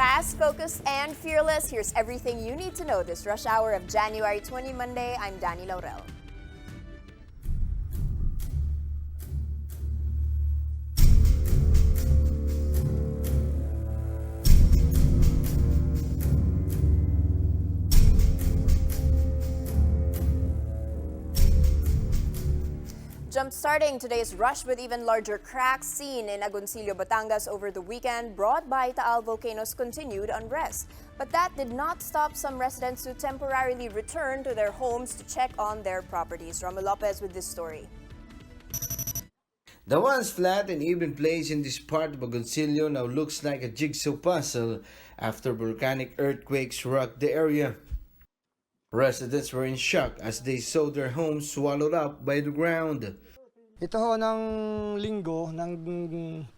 Fast, focused, and fearless, here's everything you need to know this rush hour of January 20 Monday. I'm Danny Laurel. Jump-starting today's rush with even larger cracks seen in Agoncillo, Batangas over the weekend brought by Taal volcano's continued unrest. But that did not stop some residents to temporarily return to their homes to check on their properties. Romel Lopez with this story. The once flat and even place in this part of Agoncillo now looks like a jigsaw puzzle after volcanic earthquakes rocked the area. Residents were in shock as they saw their homes swallowed up by the ground. Ito ho ng linggo, ng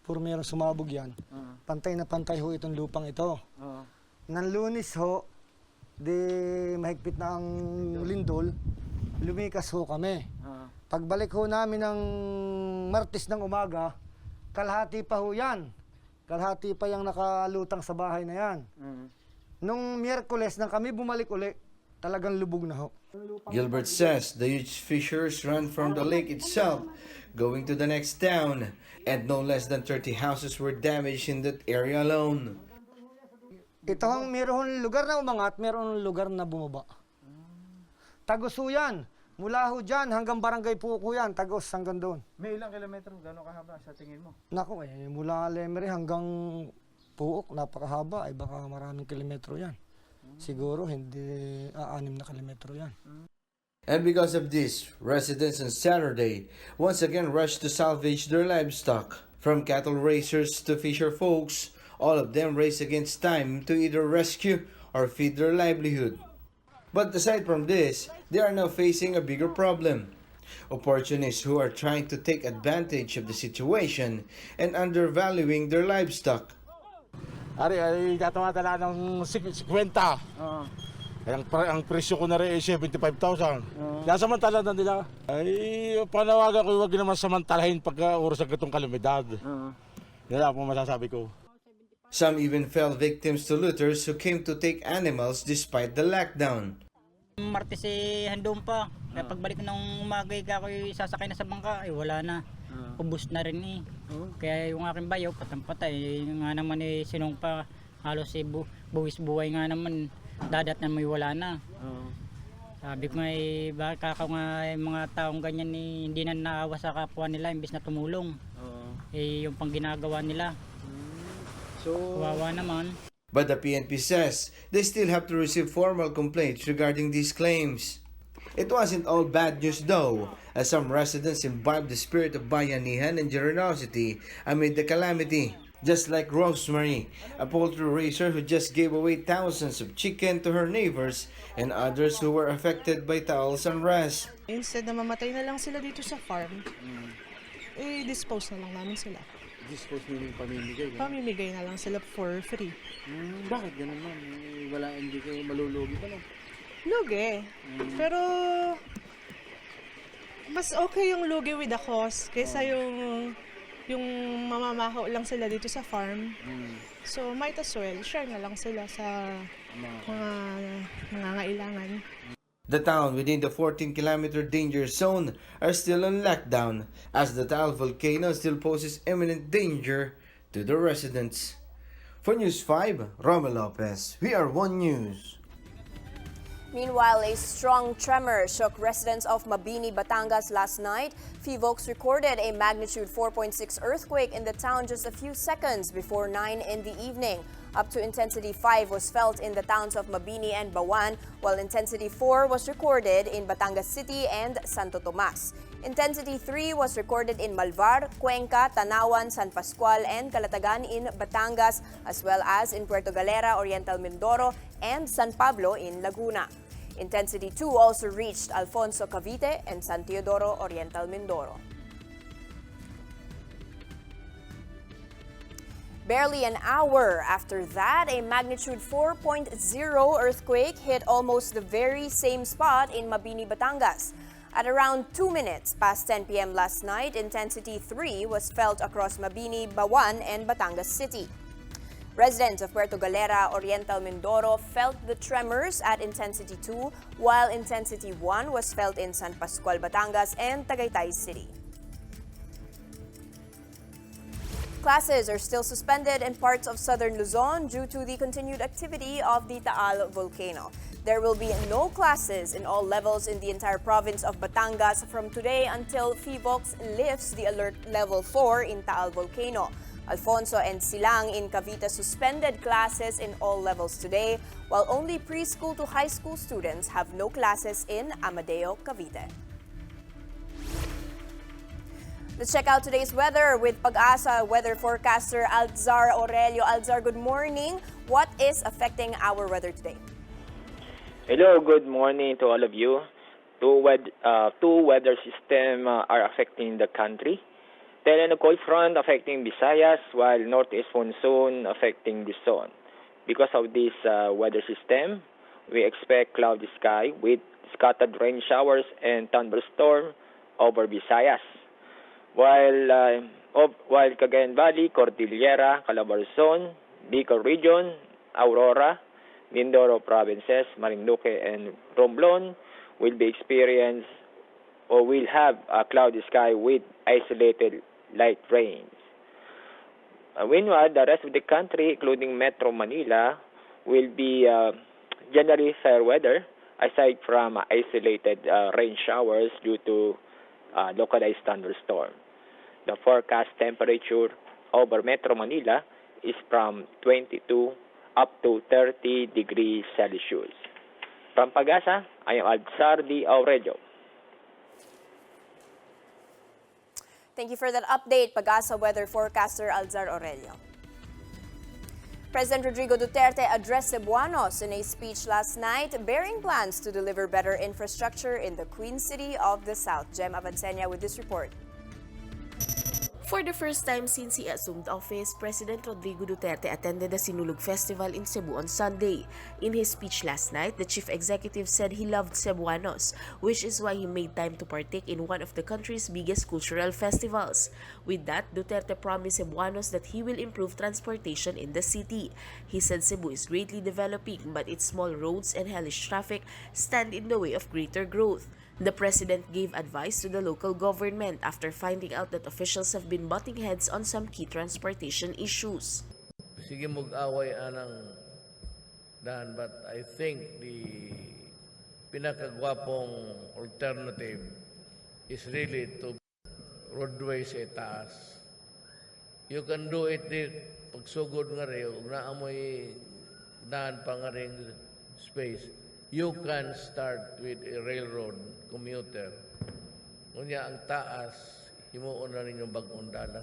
puro mayroong sumabog yan. Pantay na pantay ho itong lupang ito. Nang Lunes ho, di mahigpit na ang lindol, lumikas ho kami. Pagbalik ho namin ng Martes ng umaga, kalahati pa ho yan. Kalahati pa yung nakalutang sa bahay na yan. Nung Miyerkules, nang kami bumalik uli, talagang lubog na ho. Gilbert says the huge fissures run from the lake itself, going to the next town, and no less than 30 houses were damaged in that area alone. Ito ang mayroong lugar na umangat, mayroong lugar na bumaba. Tagos ho yan. Mula ho dyan hanggang barangay Puko yan, Tagos hanggang doon. May ilang kilometro, gano'ng kahaba sa tingin mo? Naku mula Lemery hanggang Puok, napakahaba, ay baka maraming kilometro yan. Siguro hindi 6 na kilometro yan. And because of this, residents on Saturday once again rushed to salvage their livestock. From cattle raisers to fisher folks, all of them race against time to either rescue or feed their livelihood. But aside from this, they are now facing a bigger problem. Opportunists who are trying to take advantage of the situation and undervaluing their livestock. Ay katamata ng 50. Ang presyo ko na rin ay 75,000. Kaya samantala na nila. Ay panawagan ko, huwag naman samantalahin pagka oras ng itong kalamidad. Yan lang po masasabi ko. Some even fell victims to looters who came to take animals despite the lockdown. Martes handong pa. Kaya pagbalik ng umaga ako sasakay na sa bangka, wala na. Ubus na rin eh. Kaya yung aking bayaw, patay. Nga naman sinong pa, halos buwis buhay nga naman, dadat na may wala na. Sabi ko baka nga mga taong ganyan hindi na naawa sa kapwa nila, imbis na tumulong. Yung pang ginagawa nila. So, kawawa naman. But the PNP says they still have to receive formal complaints regarding these claims. It wasn't all bad news though, as some residents imbibed the spirit of bayanihan and generosity amid the calamity. Just like Rosemary, a poultry raiser who just gave away thousands of chicken to her neighbors and others who were affected by Taal's unrest. Instead na mamatay na lang sila dito sa farm, dispose na lang namin sila. Dispose nyo yung pamimigay? Pamimigay na lang sila for free. Bakit ganun ma'am? Hindi kayo malulugi pa lang? Lugi. Pero mas okay yung lugi with the cost kaysa yung mamamaho lang sila dito sa farm. So might as well share na lang sila sa mga nangangailangan. The town within the 14-kilometer danger zone are still on lockdown as the Taal volcano still poses imminent danger to the residents. For News 5, Romel Lopez, we are One News. Meanwhile, a strong tremor shook residents of Mabini, Batangas last night. Few folks recorded a magnitude 4.6 earthquake in the town just a few seconds before 9 in the evening. Up to intensity 5 was felt in the towns of Mabini and Bawan, while intensity 4 was recorded in Batangas City and Santo Tomas. Intensity 3 was recorded in Malvar, Cuenca, Tanawan, San Pascual, and Calatagan in Batangas, as well as in Puerto Galera, Oriental Mindoro, and San Pablo in Laguna. Intensity 2 also reached Alfonso, Cavite, and San Teodoro, Oriental Mindoro. Barely an hour after that, a magnitude 4.0 earthquake hit almost the very same spot in Mabini, Batangas. At around 2 minutes past 10 p.m. last night, intensity 3 was felt across Mabini, Bawan, and Batangas City. Residents of Puerto Galera, Oriental Mindoro felt the tremors at intensity 2, while intensity 1 was felt in San Pascual, Batangas and Tagaytay City. Classes are still suspended in parts of southern Luzon due to the continued activity of the Taal volcano. There will be no classes in all levels in the entire province of Batangas from today until PHIVOLCS lifts the alert level 4 in Taal volcano. Alfonso and Silang in Cavite suspended classes in all levels today, while only preschool to high school students have no classes in Amadeo, Cavite. Let's check out today's weather with Pag-asa weather forecaster Alzar Aurelio. Alzar, good morning. What is affecting our weather today? Hello, good morning to all of you. Two weather systems are affecting the country. Tail cold front affecting Visayas, while northeast monsoon affecting Luzon. Because of this weather system, we expect cloudy sky with scattered rain showers and thunderstorm over Visayas. While Cagayan Valley, Cordillera, Calabarzon, Bicol Region, Aurora, Mindoro provinces, Marinduque, and Romblon will have a cloudy sky with isolated light rains. Meanwhile, the rest of the country, including Metro Manila, will be generally fair weather, aside from isolated rain showers due to localized thunderstorm. The forecast temperature over Metro Manila is from 22 up to 30 degrees Celsius. From Pag-asa, I am Alzar Aurelio. Thank you for that update, Pag-asa weather forecaster Alzar Aurelio. President Rodrigo Duterte addressed Cebuanos in a speech last night, bearing plans to deliver better infrastructure in the Queen City of the South. Jem Avancenia with this report. For the first time since he assumed office, President Rodrigo Duterte attended the Sinulog Festival in Cebu on Sunday. In his speech last night, the chief executive said he loved Cebuanos, which is why he made time to partake in one of the country's biggest cultural festivals. With that, Duterte promised Cebuanos that he will improve transportation in the city. He said Cebu is greatly developing, but its small roads and hellish traffic stand in the way of greater growth. The president gave advice to the local government after finding out that officials have been butting heads on some key transportation issues. Sige mag-away anang dahan, but I think the pinakagwapong alternative is really to roadways itaas. You can do it pagsugod nga rin, ug naa mo'y dahan pa nga rin space. You can start with a railroad commuter. Ngunya ang taas, himuon na rin yung bagong dalan.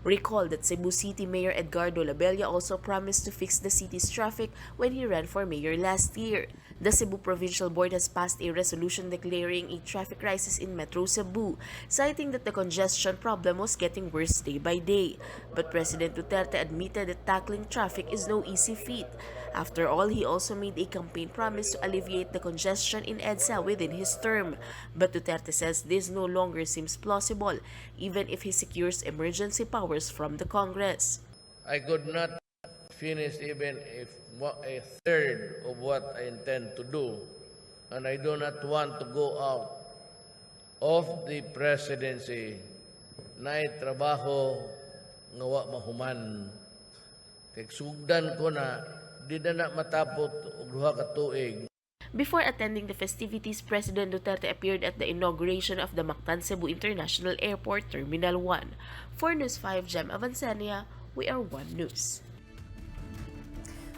Recall that Cebu City Mayor Edgardo Labella also promised to fix the city's traffic when he ran for mayor last year. The Cebu Provincial Board has passed a resolution declaring a traffic crisis in Metro Cebu, citing that the congestion problem was getting worse day by day. But President Duterte admitted that tackling traffic is no easy feat. After all, he also made a campaign promise to alleviate the congestion in EDSA within his term. But Duterte says this no longer seems plausible, even if he secures emergency powers from the Congress. I could not finish even a third of what I intend to do, and I do not want to go out of the presidency na trabaho nga wa mahuman. Kaya sugdan ko na, di na matapot og duha ka tuig. Before attending the festivities, President Duterte appeared at the inauguration of the Mactan Cebu International Airport Terminal 1. For News 5, Jem Avancenia, we are One News.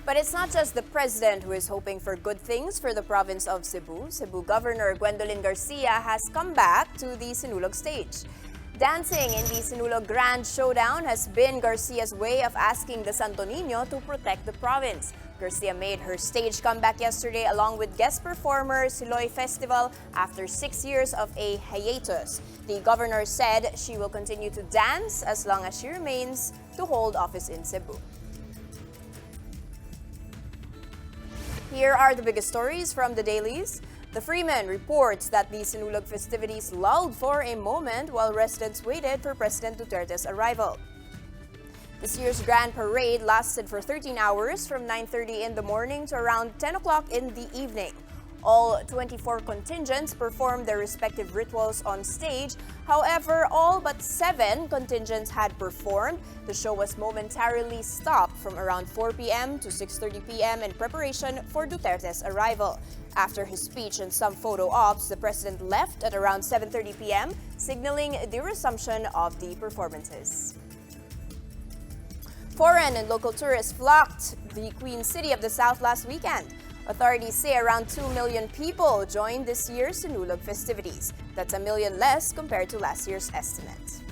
But it's not just the president who is hoping for good things for the province of Cebu. Cebu Governor Gwendolyn Garcia has come back to the Sinulog stage. Dancing in the Sinulog Grand Showdown has been Garcia's way of asking the Santo Niño to protect the province. Garcia made her stage comeback yesterday along with guest performer Siloy Festival after 6 years of a hiatus. The governor said she will continue to dance as long as she remains to hold office in Cebu. Here are the biggest stories from the dailies. The Freeman reports that the Sinulog festivities lulled for a moment while residents waited for President Duterte's arrival. This year's Grand Parade lasted for 13 hours from 9:30 in the morning to around 10 o'clock in the evening. All 24 contingents performed their respective rituals on stage. However, all but 7 contingents had performed. The show was momentarily stopped from around 4 p.m. to 6:30 p.m. in preparation for Duterte's arrival. After his speech and some photo ops, the president left at around 7:30 p.m., signaling the resumption of the performances. Foreign and local tourists flocked the Queen City of the South last weekend. Authorities say around 2 million people joined this year's Sinulog festivities. That's 1 million less compared to last year's estimate.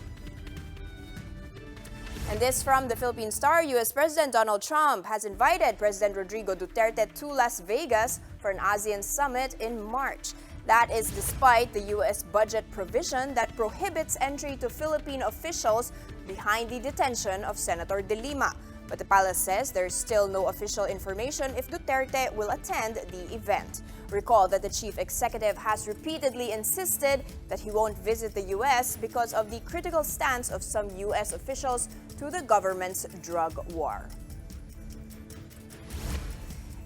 And this from the Philippine Star, U.S. President Donald Trump has invited President Rodrigo Duterte to Las Vegas for an ASEAN summit in March. That is despite the U.S. budget provision that prohibits entry to Philippine officials behind the detention of Senator De Lima. But the palace says there's still no official information if Duterte will attend the event. Recall that the chief executive has repeatedly insisted that he won't visit the U.S. because of the critical stance of some U.S. officials to the government's drug war.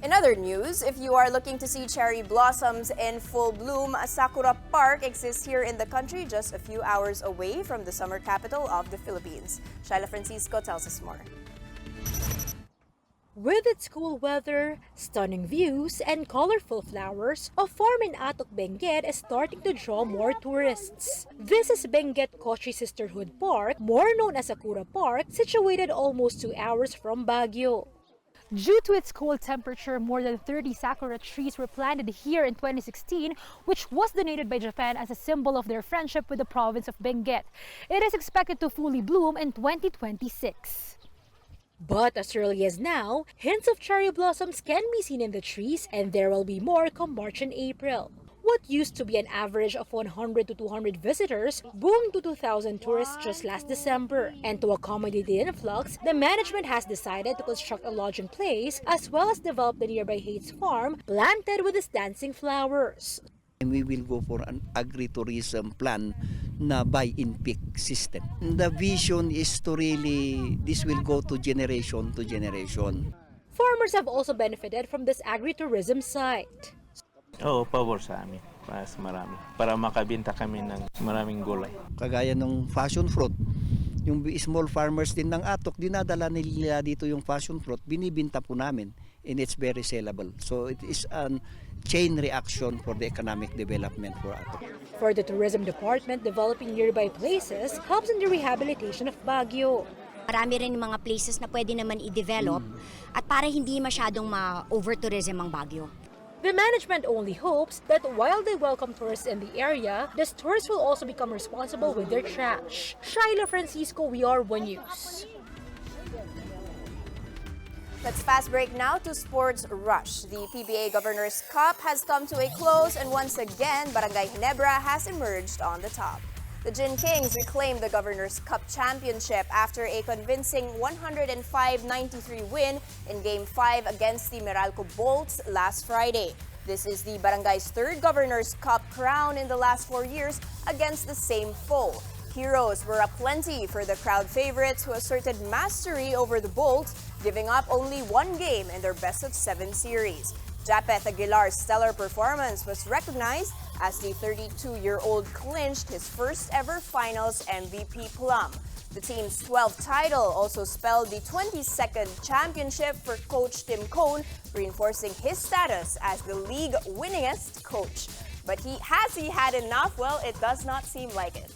In other news, if you are looking to see cherry blossoms in full bloom, Sakura Park exists here in the country just a few hours away from the summer capital of the Philippines. Shaila Francisco tells us more. With its cool weather, stunning views, and colorful flowers, a farm in Atok, Benguet is starting to draw more tourists. This is Benguet Kochi Sisterhood Park, more known as Sakura Park, situated almost 2 hours from Baguio. Due to its cold temperature, more than 30 sakura trees were planted here in 2016, which was donated by Japan as a symbol of their friendship with the province of Benguet. It is expected to fully bloom in 2026. But as early as now, hints of cherry blossoms can be seen in the trees, and there will be more come March and April. What used to be an average of 100 to 200 visitors boomed to 2,000 tourists just last December. And to accommodate the influx, the management has decided to construct a lodging place as well as develop the nearby Hates Farm planted with its dancing flowers. We will go for an agritourism plan na buy-in-pick system. The vision is to really, this will go to generation to generation. Farmers have also benefited from this agritourism site. Oo, pabor sa amin. Mas marami. Para makabenta kami ng maraming gulay. Kagaya ng passion fruit, yung small farmers din ng Atok, dinadala nila dito yung passion fruit, binibinta po namin, and it's very sellable. So it is an chain reaction for the economic development for Atok. For the tourism department, developing nearby places helps in the rehabilitation of Baguio. Marami rin mga places na pwede naman i-develop at para hindi masyadong ma-over-tourism ang Baguio. The management only hopes that while they welcome tourists in the area, these tourists will also become responsible with their trash. Shaila Francisco, We Are One News. Let's fast break now to Sports Rush. The PBA Governor's Cup has come to a close, and once again, Barangay Ginebra has emerged on the top. The Gin Kings reclaimed the Governor's Cup championship after a convincing 105-93 win in Game 5 against the Meralco Bolts last Friday. This is the barangay's third Governor's Cup crown in the last 4 years against the same foe. Heroes were aplenty for the crowd favorites who asserted mastery over the Bolts, giving up only 1 game in their best-of-7 series. Japeth Aguilar's stellar performance was recognized as the 32-year-old clinched his first-ever finals MVP plum. The team's 12th title also spelled the 22nd championship for Coach Tim Cone, reinforcing his status as the league winningest coach. But has he had enough? Well, it does not seem like it.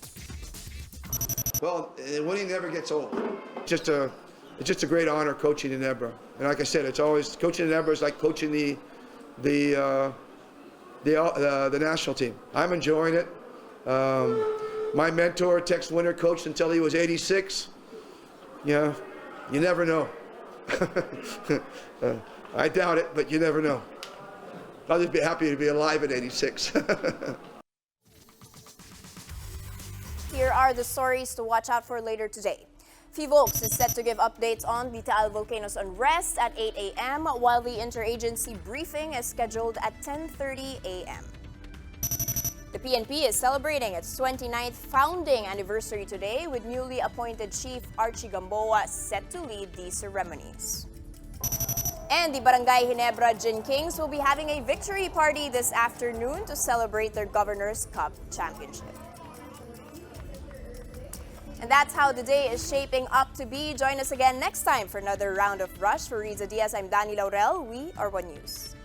Well, winning never gets old. It's just a great honor coaching in Ginebra. And like I said, it's always coaching in Ginebra is like coaching the national team. I'm enjoying it. My mentor, Tex Winter, coached until he was 86. You never know. I doubt it, but you never know. I'll just be happy to be alive at 86. Here are the stories to watch out for later today. Volks is set to give updates on the Taal volcano's unrest at 8 a.m., while the interagency briefing is scheduled at 10:30 a.m. The PNP is celebrating its 29th founding anniversary today with newly appointed Chief Archie Gamboa set to lead these ceremonies. And the Barangay Ginebra Gin Kings will be having a victory party this afternoon to celebrate their Governor's Cup championship. And that's how the day is shaping up to be. Join us again next time for another round of Rush. For Riza Diaz, I'm Danny Laurel. We are One News.